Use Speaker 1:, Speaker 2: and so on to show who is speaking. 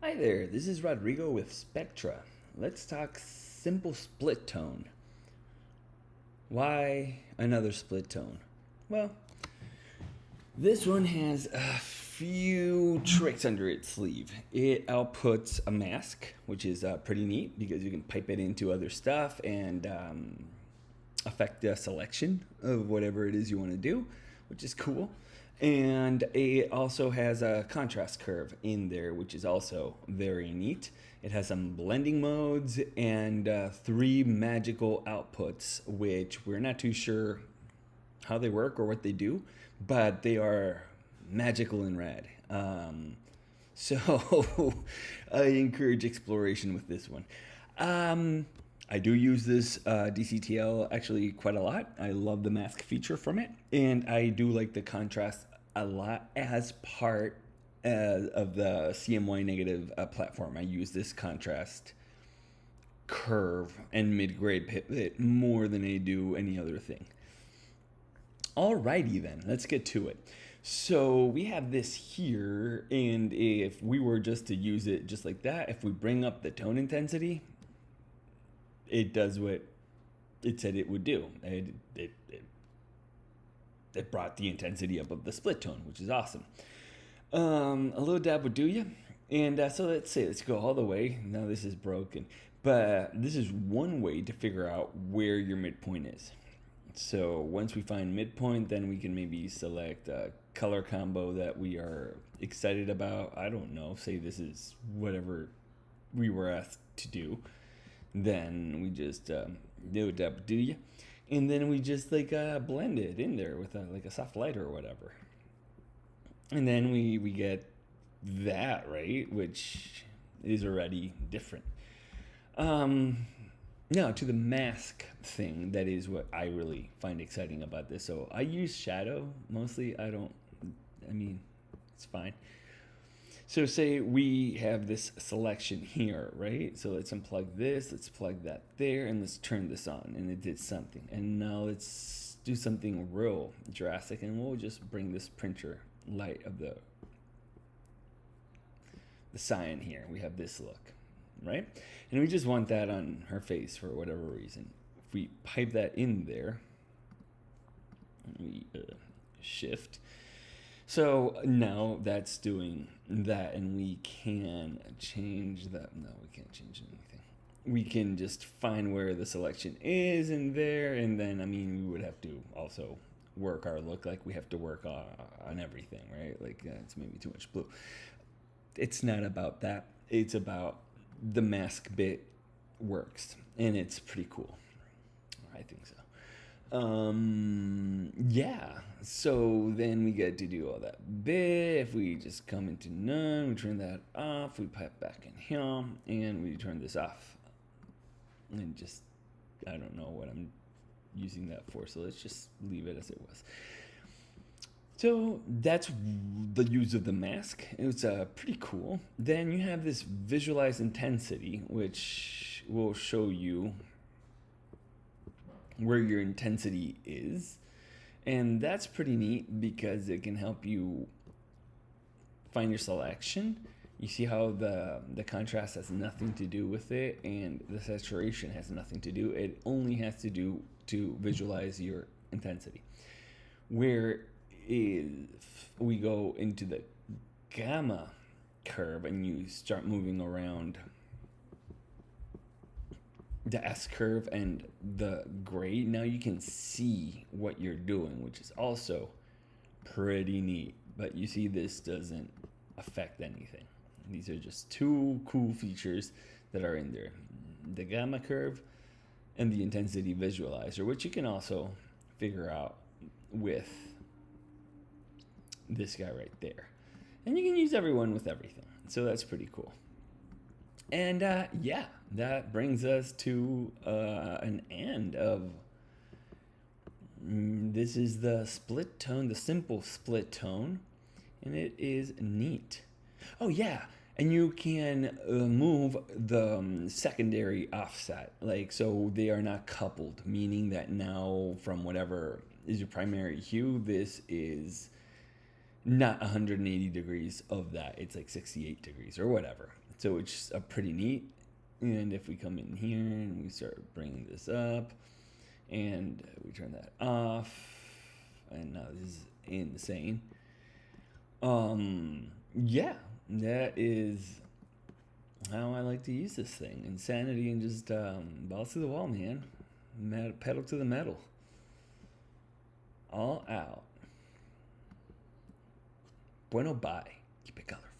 Speaker 1: Hi there, this is Rodrigo with Spectra. Let's talk simple split tone. Why another split tone? Well, this one has a few tricks under its sleeve. It outputs a mask, which is pretty neat because you can pipe it into other stuff and affect the selection of whatever it is you want to do, which is cool. And it also has a contrast curve in there, which is also very neat. It has some blending modes and three magical outputs, which we're not too sure how they work or what they do, but they are magical and rad. So I encourage exploration with this one. I do use this DCTL actually quite a lot. I love the mask feature from it, and I do like the contrast a lot as part of the CMY negative platform. I use this contrast curve and mid-grade pivot more than I do any other thing. Alrighty then, let's get to it. So we have this here, and if we were just to use it just like that, if we bring up the tone intensity, it does what it said it would do. It brought the intensity up of the split tone, which is awesome. A little dab would do you. And so let's go all the way. Now this is broken, but this is one way to figure out where your midpoint is. So once we find midpoint, then we can maybe select a color combo that we are excited about. I don't know, say this is whatever we were asked to do. Then we just do a dab, do you? And then we just blend it in there with like a soft light or whatever. And then we get that, right, which is already different. Now to the mask thing, that is what I really find exciting about this. So I use shadow mostly. It's fine. So say we have this selection here, right? So let's unplug this, let's plug that there, and let's turn this on, and it did something. And now let's do something real drastic, and we'll just bring this printer light of the cyan here. We have this look, right? And we just want that on her face for whatever reason. If we pipe that in there, we shift. So now that's doing that, and we can change that. No, we can't change anything. We can just find where the selection is in there, and then, we would have to also work our look like we have to work on everything, right? Like, it's maybe too much blue. It's not about that. It's about the mask bit works, and it's pretty cool. I think so. Yeah, so then we get to do all that bit. If we just come into none, we turn that off, we pipe back in here, and we turn this off. And just, I don't know what I'm using that for, so let's just leave it as it was. So that's the use of the mask. It's pretty cool. Then you have this visualized intensity, which will show you where your intensity is, and that's pretty neat because it can help you find your selection. You see how the contrast has nothing to do with it, and the saturation has nothing to do. It only has to do to visualize your intensity. Where if we go into the gamma curve and you start moving around the S curve and the gray, now you can see what you're doing, which is also pretty neat. But you see, this doesn't affect anything. These are just two cool features that are in there: the gamma curve and the intensity visualizer, which you can also figure out with this guy right there. And you can use everyone with everything, so that's pretty cool. And yeah, that brings us to an end of this is the split tone, the simple split tone, and it is neat. Oh yeah, and you can move the secondary offset, like, so they are not coupled, meaning that now from whatever is your primary hue, this is not 180 degrees of that. It's like 68 degrees or whatever. So it's a pretty neat. And if we come in here and we start bringing this up and we turn that off, and now this is insane. Yeah, that is how I like to use this thing. Insanity and just balls to the wall, man. Pedal to the metal. All out. Bueno, bye. Keep it colorful.